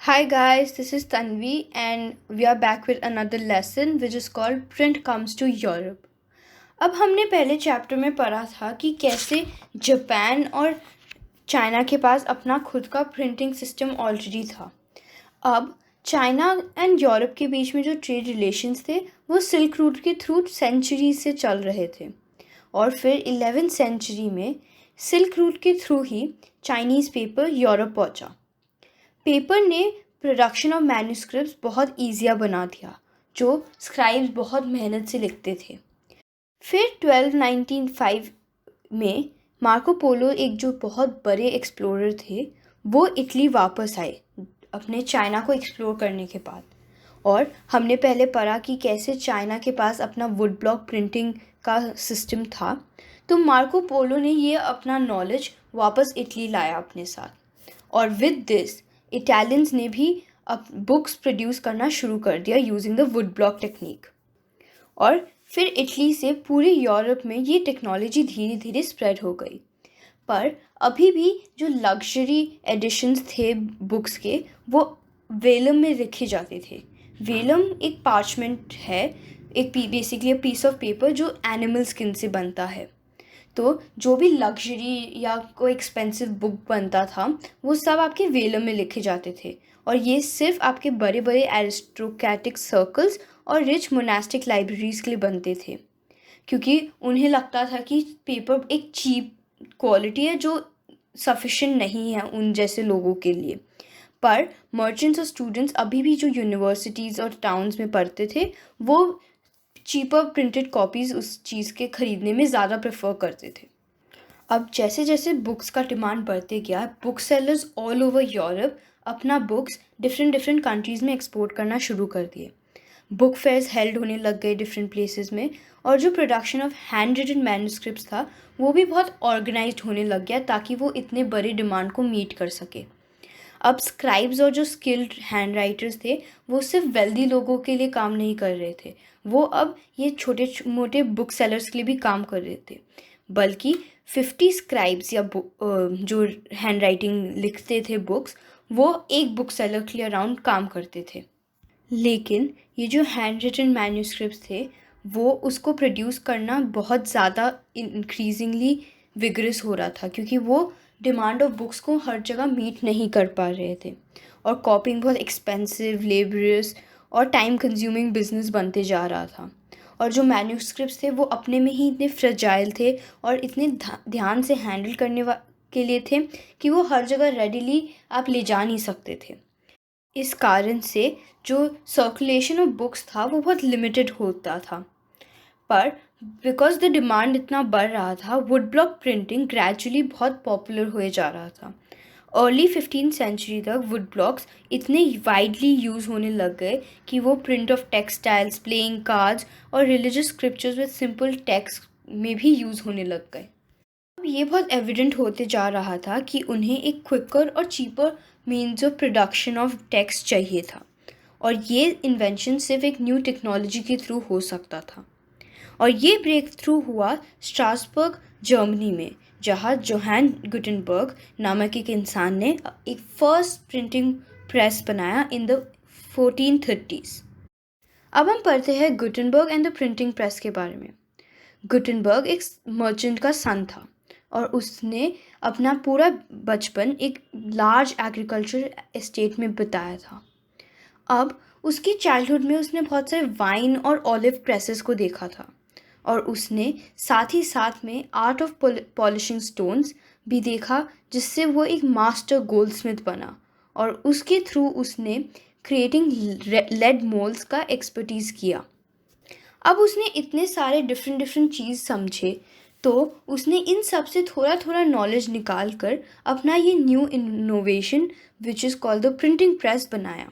Hi guys, this is Tanvi and we are back with another lesson which is called Print Comes to Europe. अब हमने पहले chapter में पढ़ा था कि कैसे जापान और चाइना के पास अपना खुद का प्रिंटिंग सिस्टम ऑलरेडी था। अब चाइना एंड यूरोप के बीच में जो ट्रेड रिलेशंस थे वो सिल्क रूट के थ्रू सेंचुरी से चल रहे थे और फिर 11th सेंचुरी में सिल्क रूट के थ्रू ही चाइनीज़ पेपर यूरोप पहुंचा। पेपर ने प्रोडक्शन ऑफ मैन्युस्क्रिप्ट्स बहुत ईजिया बना दिया जो स्क्राइब्स बहुत मेहनत से लिखते थे। फिर 1295 में मार्को पोलो एक जो बहुत बड़े एक्सप्लोरर थे वो इटली वापस आए अपने चाइना को एक्सप्लोर करने के बाद। और हमने पहले पढ़ा कि कैसे चाइना के पास अपना वुड ब्लॉक प्रिंटिंग का सिस्टम था, तो मार्को पोलो ने ये अपना नॉलेज वापस इटली लाया अपने साथ। और विद दिस इटालियंस ने भी अब बुक्स प्रोड्यूस करना शुरू कर दिया using the wood block technique. और फिर इटली से पूरे यूरोप में ये टेक्नोलॉजी धीरे धीरे स्प्रेड हो गई। पर अभी भी जो लग्जरी एडिशंस थे बुक्स के वो वेलम में लिखे जाते थे। वेलम एक पार्चमेंट है, एक बेसिकली पीस ऑफ पेपर जो एनिमल स्किन से बनता है। तो जो भी लग्जरी या कोई एक्सपेंसिव बुक बनता था वो सब आपके वेलम में लिखे जाते थे और ये सिर्फ आपके बड़े बड़े एरिस्टोक्रेटिक सर्कल्स और रिच मोनास्टिक लाइब्रेरीज के लिए बनते थे, क्योंकि उन्हें लगता था कि पेपर एक चीप क्वालिटी है जो सफिशिएंट नहीं है उन जैसे लोगों के लिए। पर मर्चेंट्स और स्टूडेंट्स अभी भी जो यूनिवर्सिटीज़ और टाउन्स में पढ़ते थे वो चीपर प्रिंटेड कॉपीज़ उस चीज़ के ख़रीदने में ज़्यादा प्रेफर करते थे। अब जैसे जैसे बुक्स का डिमांड बढ़ते गया, book sellers all over Europe अपना बुक्स डिफरेंट कंट्रीज़ में एक्सपोर्ट करना शुरू कर दिए। बुक फेयर्स हेल्ड होने लग गए डिफरेंट प्लेसेस में और जो production of handwritten manuscripts था वो भी बहुत ऑर्गेनाइज्ड होने लग गया ताकि वो इतने बड़े डिमांड को मीट कर सके। अब स्क्राइब्स और जो स्किल्ड हैंड राइटर्स थे वो सिर्फ वेल्दी लोगों के लिए काम नहीं कर रहे थे, वो अब ये छोटे मोटे बुक सेलर्स के लिए भी काम कर रहे थे। बल्कि 50 स्क्राइब्स या जो हैंड राइटिंग लिखते थे बुक्स वो एक बुक सेलर के लिए अराउंड काम करते थे। लेकिन ये जो हैंड रिटन मैन्युस्क्रिप्ट्स थे वो उसको प्रोड्यूस करना बहुत ज़्यादा इंक्रीजिंगली विगरस हो रहा था, क्योंकि वो डिमांड ऑफ बुक्स को हर जगह मीट नहीं कर पा रहे थे और कॉपिंग बहुत एक्सपेंसिव, लेबरियस और टाइम कंज्यूमिंग बिजनेस बनते जा रहा था। और जो मैन्युस्क्रिप्ट्स थे वो अपने में ही इतने फ्रेजाइल थे और इतने ध्यान से हैंडल करने के लिए थे कि वो हर जगह रेडिली आप ले जा नहीं सकते थे। इस कारण से जो सर्कुलेशन ऑफ बुक्स था वो बहुत लिमिटेड होता था। पर बिकॉज द डिमांड इतना बढ़ रहा था, वुड ब्लॉक प्रिंटिंग ग्रेजुअली बहुत पॉपुलर हुए जा रहा था। अर्ली 15th सेंचुरी तक वुड ब्लॉक्स इतने वाइडली यूज़ होने लग गए कि वो print of textiles, playing cards और religious scriptures with simple text में भी यूज़ होने लग गए। अब ये बहुत एविडेंट होते जा रहा था कि उन्हें एक क्विकर और cheaper means of production of text चाहिए था और ये इन्वेंशन सिर्फ एक न्यू टेक्नोलॉजी के थ्रू हो सकता था। और ये ब्रेक थ्रू हुआ स्ट्रासबर्ग जर्मनी में, जहाँ जोहान गुटेनबर्ग नामक एक इंसान ने एक फर्स्ट प्रिंटिंग प्रेस बनाया इन द 1430s। अब हम पढ़ते हैं Gutenberg and the printing press के बारे में। गुटेनबर्ग एक मर्चेंट का सन था और उसने अपना पूरा बचपन एक लार्ज एग्रीकल्चर एस्टेट में बिताया था। अब उसकी चाइल्डहुड में उसने बहुत सारे वाइन और ऑलिव प्रेसेस को देखा था और उसने साथ ही साथ में आर्ट ऑफ पॉलिशिंग स्टोन्स भी देखा, जिससे वो एक मास्टर गोल्डस्मिथ बना और उसके थ्रू उसने क्रिएटिंग लेड मोल्ड्स का एक्सपर्टीज़ किया। अब उसने इतने सारे डिफरेंट चीज़ समझे तो उसने इन सब से थोड़ा थोड़ा नॉलेज निकाल कर अपना ये new innovation which is called the printing press बनाया।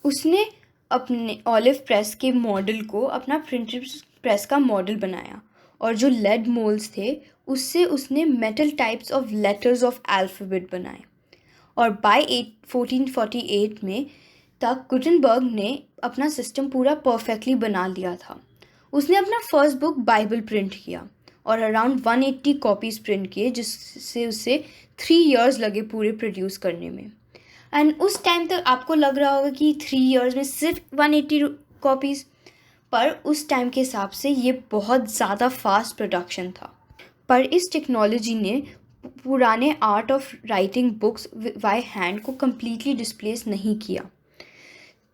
उसने अपने ऑलिव प्रेस के मॉडल को अपना प्रिंटिंग प्रेस का मॉडल बनाया और जो लेड मोल्ड्स थे उससे उसने metal types of letters of alphabet बनाए। और बाय 1448 में तक गुटेनबर्ग ने अपना सिस्टम पूरा परफेक्टली बना लिया था। उसने अपना फर्स्ट बुक बाइबल प्रिंट किया और अराउंड 180 कॉपीज़ प्रिंट किए, जिससे उसे 3 years लगे पूरे प्रोड्यूस करने में। एंड उस टाइम तक आपको लग रहा होगा कि 3 इयर्स में सिर्फ 180 कॉपीज़, पर उस टाइम के हिसाब से ये बहुत ज़्यादा फास्ट प्रोडक्शन था। पर इस टेक्नोलॉजी ने पुराने art of writing books by hand को कम्प्लीटली डिस्प्लेस नहीं किया।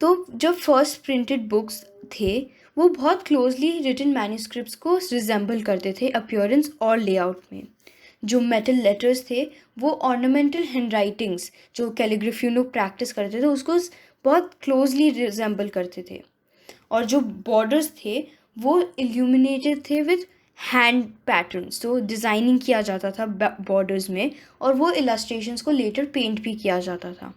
तो जो फर्स्ट प्रिंटेड बुक्स थे वो बहुत क्लोजली रिटन मैन्युस्क्रिप्ट्स को रिजेंबल करते थे अपीयरेंस और लेआउट में। जो मेटल लेटर्स थे वो ऑर्नामेंटल हैंडराइटिंग्स जो कैलीग्राफी लोग प्रैक्टिस करते थे उसको बहुत क्लोजली रिजेंबल करते थे। और जो बॉर्डर्स थे वो इल्यूमिनेटेड थे विद हैंड पैटर्न्स, तो डिज़ाइनिंग किया जाता था बॉर्डर्स में और वो इलस्ट्रेशंस को लेटर पेंट भी किया जाता था।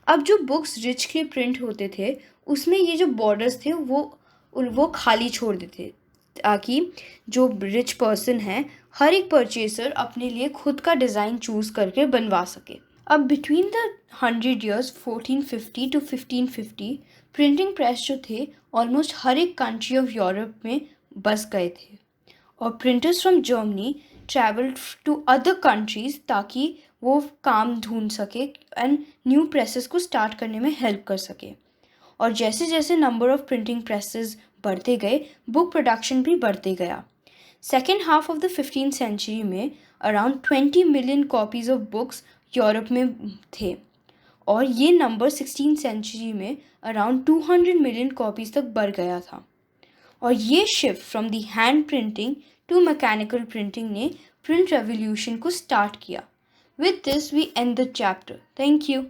अब जो बुक्स रिचली प्रिंट होते थे उसमें ये जो बॉर्डर्स थे वो खाली छोड़ देते ताकि जो रिच पर्सन है हर एक परचेसर अपने लिए खुद का डिज़ाइन चूज़ करके बनवा सके। अब between the 100 years 1450 to 1550 printing press जो थे ऑलमोस्ट हर एक कंट्री ऑफ यूरोप में बस गए थे और printers from Germany travelled to other countries ताकि वो काम ढूंढ सके एंड न्यू प्रेसेस को स्टार्ट करने में हेल्प कर सके। और जैसे जैसे नंबर ऑफ प्रिंटिंग प्रेसेस बढ़ते गए बुक प्रोडक्शन भी बढ़ते गया। Second half of the 15th century में around 20 million copies of books Europe में थे और ये नंबर 16th सेंचुरी में अराउंड 200 मिलियन कॉपीज़ तक बढ़ गया था। और ये shift from the hand printing to mechanical printing ने प्रिंट रेवोल्यूशन को स्टार्ट किया। With this we end the chapter. Thank you.